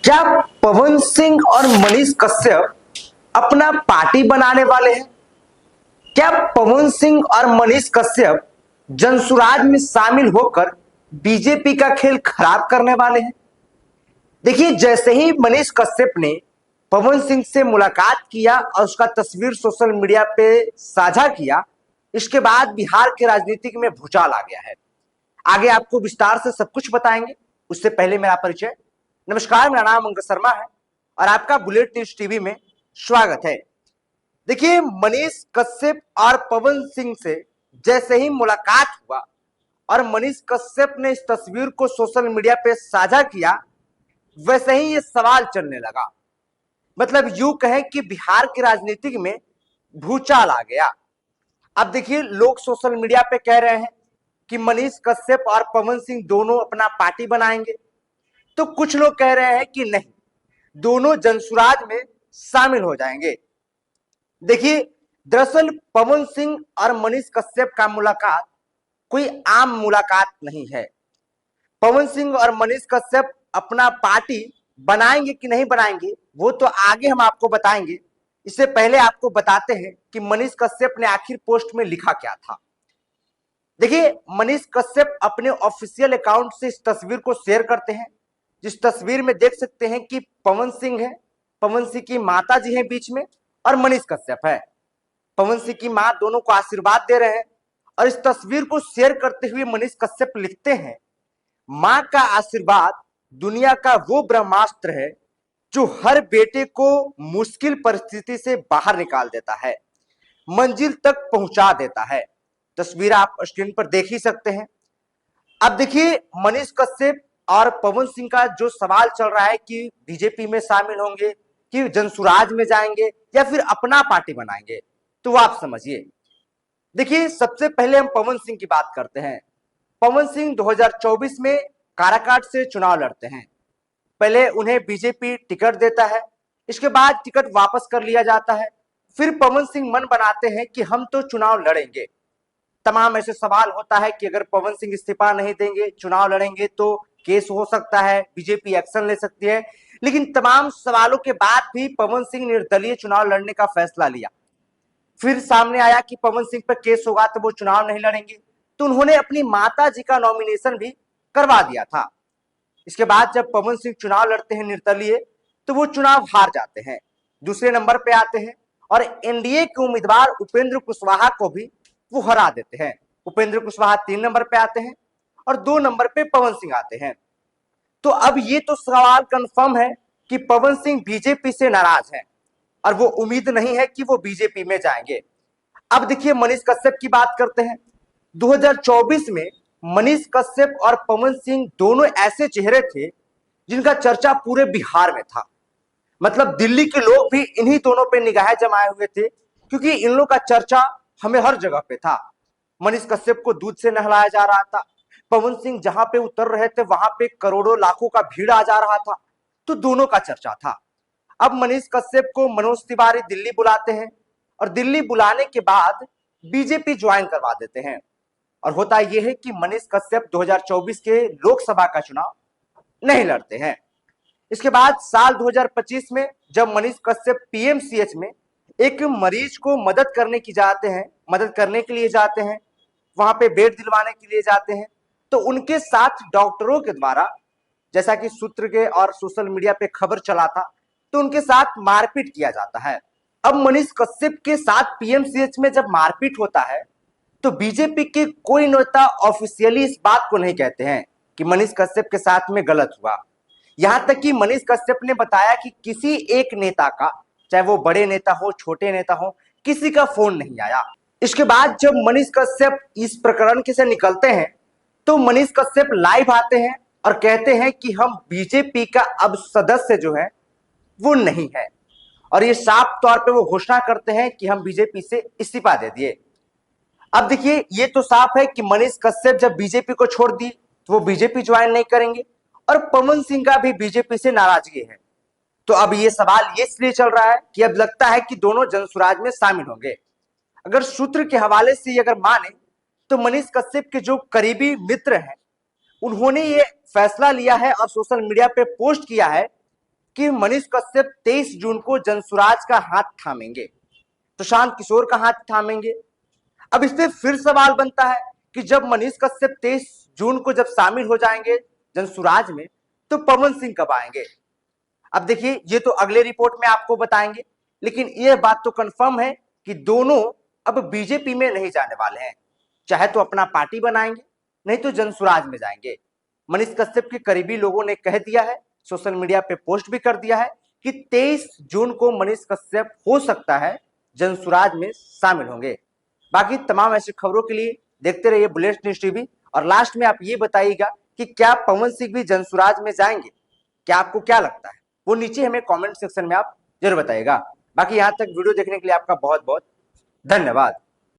क्या पवन सिंह और मनीष कश्यप अपना पार्टी बनाने वाले हैं? क्या पवन सिंह और मनीष कश्यप जनसुराज में शामिल होकर बीजेपी का खेल खराब करने वाले हैं? देखिए, जैसे ही मनीष कश्यप ने पवन सिंह से मुलाकात किया और उसका तस्वीर सोशल मीडिया पे साझा किया, इसके बाद बिहार के राजनीति में भूचाल आ गया है। आगे आपको विस्तार से सब कुछ बताएंगे। उससे पहले मेरा परिचय। नमस्कार, मेरा नाम अंकित शर्मा है और आपका बुलेट न्यूज टीवी में स्वागत है। देखिए, मनीष कश्यप और पवन सिंह से जैसे ही मुलाकात हुआ और मनीष कश्यप ने इस तस्वीर को सोशल मीडिया पे साझा किया, वैसे ही ये सवाल चलने लगा। मतलब यूं कहें कि बिहार की राजनीति में भूचाल आ गया। अब देखिए, लोग सोशल मीडिया पे कह रहे हैं कि मनीष कश्यप और पवन सिंह दोनों अपना पार्टी बनाएंगे, तो कुछ लोग कह रहे हैं कि नहीं, दोनों जनसुराज में शामिल हो जाएंगे। देखिए, दरअसल पवन सिंह और मनीष कश्यप का मुलाकात कोई आम मुलाकात नहीं है। पवन सिंह और मनीष कश्यप अपना पार्टी बनाएंगे कि नहीं बनाएंगे, वो तो आगे हम आपको बताएंगे। इससे पहले आपको बताते हैं कि मनीष कश्यप ने आखिर पोस्ट में लिखा क्या था। देखिए, मनीष कश्यप अपने ऑफिशियल अकाउंट से इस तस्वीर को शेयर करते हैं, जिस तस्वीर में देख सकते हैं कि पवन सिंह है, पवन सिंह की माता जी हैं बीच में और मनीष कश्यप है। पवन सिंह की मां दोनों को आशीर्वाद दे रहे हैं और इस तस्वीर को शेयर करते हुए मनीष कश्यप लिखते हैं, मां का आशीर्वाद दुनिया का वो ब्रह्मास्त्र है जो हर बेटे को मुश्किल परिस्थिति से बाहर निकाल देता है, मंजिल तक पहुंचा देता है। तस्वीर आप स्क्रीन पर देख ही सकते हैं। अब देखिए, मनीष कश्यप और पवन सिंह का जो सवाल चल रहा है कि बीजेपी में शामिल होंगे, कि जनसुराज में जाएंगे या फिर अपना पार्टी बनाएंगे, तो वो आप समझिए। देखिए, सबसे पहले हम पवन सिंह की बात करते हैं। पवन सिंह 2024 में काराकाट से चुनाव लड़ते हैं। पहले उन्हें बीजेपी टिकट देता है, इसके बाद टिकट वापस कर लिया जाता है। फिर पवन सिंह मन बनाते हैं कि हम तो चुनाव लड़ेंगे। तमाम ऐसे सवाल होता है कि अगर पवन सिंह इस्तीफा नहीं देंगे, चुनाव लड़ेंगे तो केस हो सकता है, बीजेपी एक्शन ले सकती है। लेकिन तमाम सवालों के बाद भी पवन सिंह निर्दलीय चुनाव लड़ने का फैसला लिया। फिर सामने आया कि पवन सिंह पर केस होगा तो वो चुनाव नहीं लड़ेंगे, तो उन्होंने अपनी माता जी का नॉमिनेशन भी करवा दिया था। इसके बाद जब पवन सिंह चुनाव लड़ते हैं निर्दलीय, तो वो चुनाव हार जाते हैं, दूसरे नंबर पे आते हैं और एनडीए के उम्मीदवार उपेंद्र कुशवाहा को भी वो हरा देते हैं। उपेंद्र कुशवाहा 3 नंबर पे आते हैं और 2 नंबर पे पवन सिंह आते हैं। तो अब ये तो सवाल कंफर्म है कि पवन सिंह बीजेपी से नाराज हैं और वो उम्मीद नहीं है कि वो बीजेपी में जाएंगे। अब देखिए, मनीष कश्यप की बात करते हैं। 2024 में मनीष कश्यप और पवन सिंह दोनों ऐसे चेहरे थे जिनका चर्चा पूरे बिहार में था। मतलब दिल्ली के लोग भी इन्हीं दोनों पे निगाहें जमाए हुए थे, क्योंकि इन लोगों का चर्चा हमें हर जगह पे था। मनीष कश्यप को दूध से नहलाया जा रहा था, पवन सिंह जहां पे उतर रहे थे वहां पे करोड़ों लाखों का भीड़ आ जा रहा था, तो दोनों का चर्चा था। अब मनीष कश्यप को मनोज तिवारी दिल्ली बुलाते हैं और दिल्ली बुलाने के बाद बीजेपी ज्वाइन करवा देते हैं। और होता यह है कि मनीष कश्यप 2024 के लोकसभा का चुनाव नहीं लड़ते हैं। इसके बाद साल 2025 में जब मनीष कश्यप पीएमसीएच में एक मरीज को मदद करने के लिए जाते हैं, वहां पे बेड दिलवाने के लिए जाते हैं, तो उनके साथ डॉक्टरों के द्वारा, जैसा कि सूत्र के और सोशल मीडिया पे खबर चला था, तो उनके साथ मारपीट किया जाता है। अब मनीष कश्यप के साथ पीएमसीएच में जब मारपीट होता है, तो बीजेपी के कोई नेता ऑफिशियली इस बात को नहीं कहते हैं कि मनीष कश्यप के साथ में गलत हुआ। यहां तक कि मनीष कश्यप ने बताया कि किसी एक नेता का, चाहे वो बड़े नेता हो छोटे नेता हो, किसी का फोन नहीं आया। इसके बाद जब मनीष कश्यप इस प्रकरण के से निकलते हैं, तो मनीष कश्यप लाइव आते हैं और कहते हैं कि हम बीजेपी का अब सदस्य जो है वो नहीं है, और ये साफ तौर पे वो घोषणा करते हैं कि हम बीजेपी से इस्तीफा दे दिए। अब देखिए, ये तो साफ है कि मनीष कश्यप जब बीजेपी को छोड़ दी तो वो बीजेपी ज्वाइन नहीं करेंगे, और पवन सिंह का भी बीजेपी से नाराजगी है। तो अब ये सवाल ये इसलिए चल रहा है कि अब लगता है कि दोनों जनसुराज में शामिल होंगे। अगर सूत्र के हवाले से अगर माने, तो मनीष कश्यप के जो करीबी मित्र हैं, उन्होंने ये फैसला लिया है और सोशल मीडिया पे पोस्ट किया है कि मनीष कश्यप 23 जून को जनसुराज का हाथ थामेंगे, प्रशांत किशोर का हाथ थामेंगे। अब इससे फिर सवाल बनता है कि जब मनीष कश्यप 23 जून को जब शामिल हो जाएंगे जनसुराज में, तो पवन सिंह कब आएंगे? अब देखिए, ये तो अगले रिपोर्ट में आपको बताएंगे, लेकिन यह बात तो कंफर्म है कि दोनों अब बीजेपी में नहीं जाने वाले हैं। चाहे तो अपना पार्टी बनाएंगे, नहीं तो जनसुराज में जाएंगे। मनीष कश्यप के करीबी लोगों ने कह दिया है, सोशल मीडिया पे पोस्ट भी कर दिया है कि 23 जून को मनीष कश्यप हो सकता है जनसुराज में शामिल होंगे। बाकी तमाम ऐसी खबरों के लिए देखते रहिए बुलेट न्यूज टीवी। और लास्ट में आप ये बताइएगा कि क्या पवन सिंह भी जनसुराज में जाएंगे? क्या आपको क्या लगता है, वो नीचे हमें कमेंट सेक्शन में आप जरूर बताइएगा। बाकी यहां तक वीडियो देखने के लिए आपका बहुत बहुत धन्यवाद।